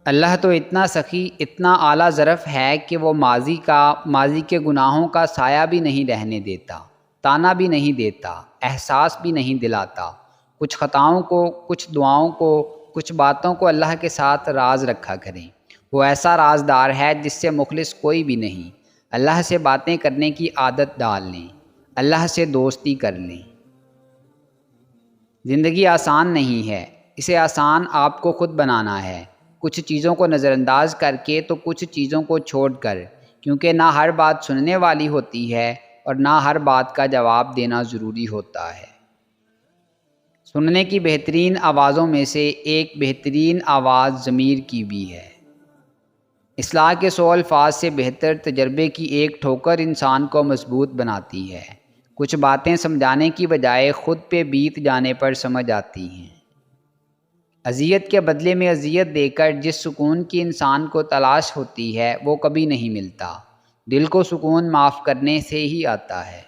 اللہ تو اتنا سخی، اتنا اعلیٰ ظرف ہے کہ وہ ماضی کے گناہوں کا سایہ بھی نہیں رہنے دیتا، تانا بھی نہیں دیتا، احساس بھی نہیں دلاتا۔ کچھ خطاؤں کو، کچھ دعاؤں کو، کچھ باتوں کو اللہ کے ساتھ راز رکھا کریں۔ وہ ایسا رازدار ہے جس سے مخلص کوئی بھی نہیں۔ اللہ سے باتیں کرنے کی عادت ڈال لیں، اللہ سے دوستی کر لیں۔ زندگی آسان نہیں ہے، اسے آسان آپ کو خود بنانا ہے، کچھ چیزوں کو نظر انداز کر کے تو کچھ چیزوں کو چھوڑ کر، کیونکہ نہ ہر بات سننے والی ہوتی ہے اور نہ ہر بات کا جواب دینا ضروری ہوتا ہے۔ سننے کی بہترین آوازوں میں سے ایک بہترین آواز ضمیر کی بھی ہے۔ اصلاح کے 100 الفاظ سے بہتر تجربے کی ایک ٹھوکر انسان کو مضبوط بناتی ہے۔ کچھ باتیں سمجھانے کی بجائے خود پہ بیت جانے پر سمجھ آتی ہیں۔ اذیت کے بدلے میں اذیت دے کر جس سکون کی انسان کو تلاش ہوتی ہے وہ کبھی نہیں ملتا۔ دل کو سکون معاف کرنے سے ہی آتا ہے۔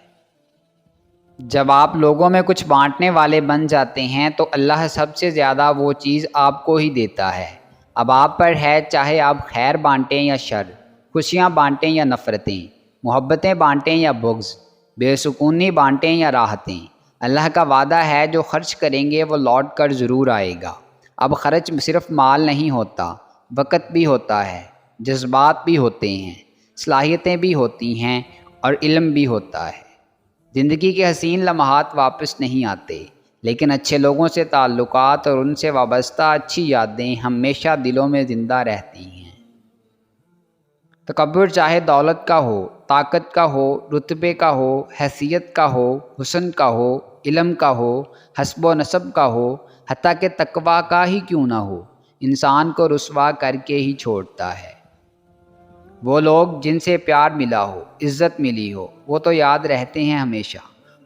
جب آپ لوگوں میں کچھ بانٹنے والے بن جاتے ہیں تو اللہ سب سے زیادہ وہ چیز آپ کو ہی دیتا ہے۔ اب آپ پر ہے، چاہے آپ خیر بانٹیں یا شر، خوشیاں بانٹیں یا نفرتیں، محبتیں بانٹیں یا بغض، بے سکونی بانٹیں یا راحتیں۔ اللہ کا وعدہ ہے جو خرچ کریں گے وہ لوٹ کر ضرور آئے گا۔ اب خرچ صرف مال نہیں ہوتا، وقت بھی ہوتا ہے، جذبات بھی ہوتے ہیں، صلاحیتیں بھی ہوتی ہیں اور علم بھی ہوتا ہے۔ زندگی کے حسین لمحات واپس نہیں آتے، لیکن اچھے لوگوں سے تعلقات اور ان سے وابستہ اچھی یادیں ہمیشہ دلوں میں زندہ رہتی ہیں۔ تکبر چاہے دولت کا ہو، طاقت کا ہو، رتبے کا ہو، حیثیت کا ہو، حسن کا ہو، علم کا ہو، حسب و نسب کا ہو، حتیٰ کہ تقویٰ کا ہی کیوں نہ ہو، انسان کو رسوا کر کے ہی چھوڑتا ہے۔ وہ لوگ جن سے پیار ملا ہو، عزت ملی ہو، وہ تو یاد رہتے ہیں ہمیشہ،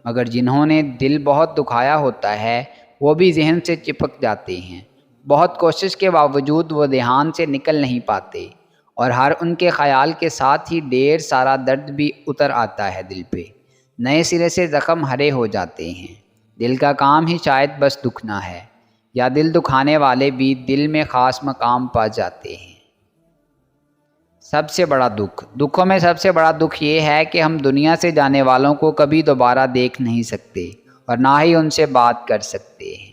مگر جنہوں نے دل بہت دکھایا ہوتا ہے وہ بھی ذہن سے چپک جاتے ہیں۔ بہت کوشش کے باوجود وہ دھیان سے نکل نہیں پاتے، اور ہر ان کے خیال کے ساتھ ہی ڈھیر سارا درد بھی اتر آتا ہے دل پہ۔ نئے سرے سے زخم ہرے ہو جاتے ہیں۔ دل کا کام ہی شاید بس دکھنا ہے، یا دل دکھانے والے بھی دل میں خاص مقام پا جاتے ہیں۔ سب سے بڑا دکھوں میں سب سے بڑا دکھ یہ ہے کہ ہم دنیا سے جانے والوں کو کبھی دوبارہ دیکھ نہیں سکتے اور نہ ہی ان سے بات کر سکتے ہیں۔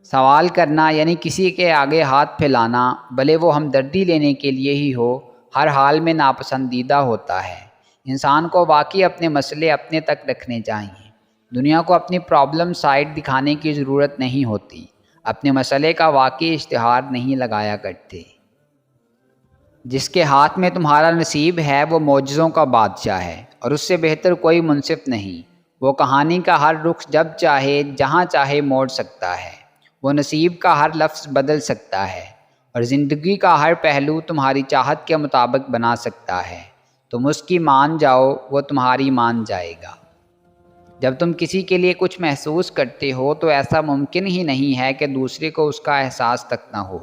سوال کرنا یعنی کسی کے آگے ہاتھ پھیلانا، بھلے وہ ہمدردی لینے کے لیے ہی ہو، ہر حال میں ناپسندیدہ ہوتا ہے۔ انسان کو واقعی اپنے مسئلے اپنے تک رکھنے چاہیے۔ دنیا کو اپنی پرابلم سائٹ دکھانے کی ضرورت نہیں ہوتی۔ اپنے مسئلے کا واقعی اشتہار نہیں لگایا کرتے۔ جس کے ہاتھ میں تمہارا نصیب ہے وہ معجزوں کا بادشاہ ہے، اور اس سے بہتر کوئی منصف نہیں۔ وہ کہانی کا ہر رخ جب چاہے جہاں چاہے موڑ سکتا ہے۔ وہ نصیب کا ہر لفظ بدل سکتا ہے، اور زندگی کا ہر پہلو تمہاری چاہت کے مطابق بنا سکتا ہے۔ تم اس کی مان جاؤ، وہ تمہاری مان جائے گا۔ جب تم کسی کے لیے کچھ محسوس کرتے ہو تو ایسا ممکن ہی نہیں ہے کہ دوسرے کو اس کا احساس تک نہ ہو،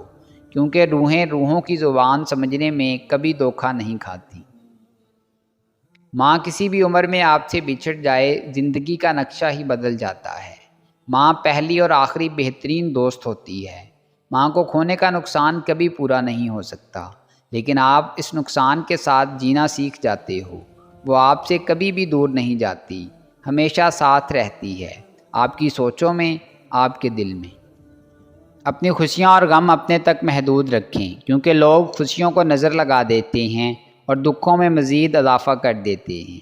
کیونکہ روحیں روحوں کی زبان سمجھنے میں کبھی دھوکہ نہیں کھاتی۔ ماں کسی بھی عمر میں آپ سے بچھڑ جائے، زندگی کا نقشہ ہی بدل جاتا ہے۔ ماں پہلی اور آخری بہترین دوست ہوتی ہے۔ ماں کو کھونے کا نقصان کبھی پورا نہیں ہو سکتا، لیکن آپ اس نقصان کے ساتھ جینا سیکھ جاتے ہو۔ وہ آپ سے کبھی بھی دور نہیں جاتی، ہمیشہ ساتھ رہتی ہے، آپ کی سوچوں میں، آپ کے دل میں۔ اپنی خوشیاں اور غم اپنے تک محدود رکھیں، کیونکہ لوگ خوشیوں کو نظر لگا دیتے ہیں اور دکھوں میں مزید اضافہ کر دیتے ہیں۔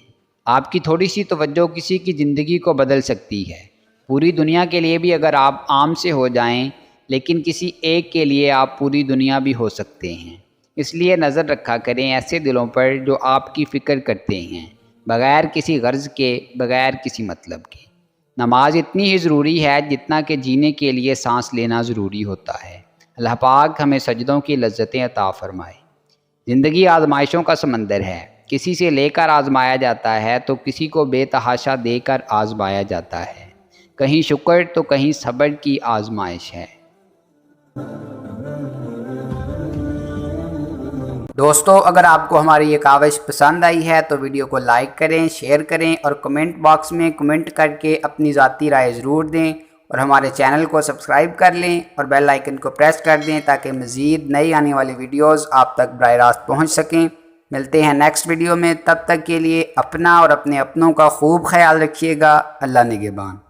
آپ کی تھوڑی سی توجہ کسی کی زندگی کو بدل سکتی ہے۔ پوری دنیا کے لیے بھی اگر آپ عام سے ہو جائیں، لیکن کسی ایک کے لیے آپ پوری دنیا بھی ہو سکتے ہیں۔ اس لیے نظر رکھا کریں ایسے دلوں پر جو آپ کی فکر کرتے ہیں، بغیر کسی غرض کے، بغیر کسی مطلب کے۔ نماز اتنی ہی ضروری ہے جتنا کہ جینے کے لیے سانس لینا ضروری ہوتا ہے۔ اللہ پاک ہمیں سجدوں کی لذتیں عطا فرمائے۔ زندگی آزمائشوں کا سمندر ہے، کسی سے لے کر آزمایا جاتا ہے تو کسی کو بے تحاشا دے کر آزمایا جاتا ہے۔ کہیں شکر تو کہیں صبر کی آزمائش ہے۔ دوستو، اگر آپ کو ہماری یہ کاوش پسند آئی ہے تو ویڈیو کو لائک کریں، شیئر کریں اور کمنٹ باکس میں کمنٹ کر کے اپنی ذاتی رائے ضرور دیں۔ اور ہمارے چینل کو سبسکرائب کر لیں اور بیل آئیکن کو پریس کر دیں تاکہ مزید نئی آنے والی ویڈیوز آپ تک براہ راست پہنچ سکیں۔ ملتے ہیں نیکسٹ ویڈیو میں، تب تک کے لیے اپنا اور اپنے اپنوں کا خوب خیال رکھیے گا۔ اللہ نگہبان۔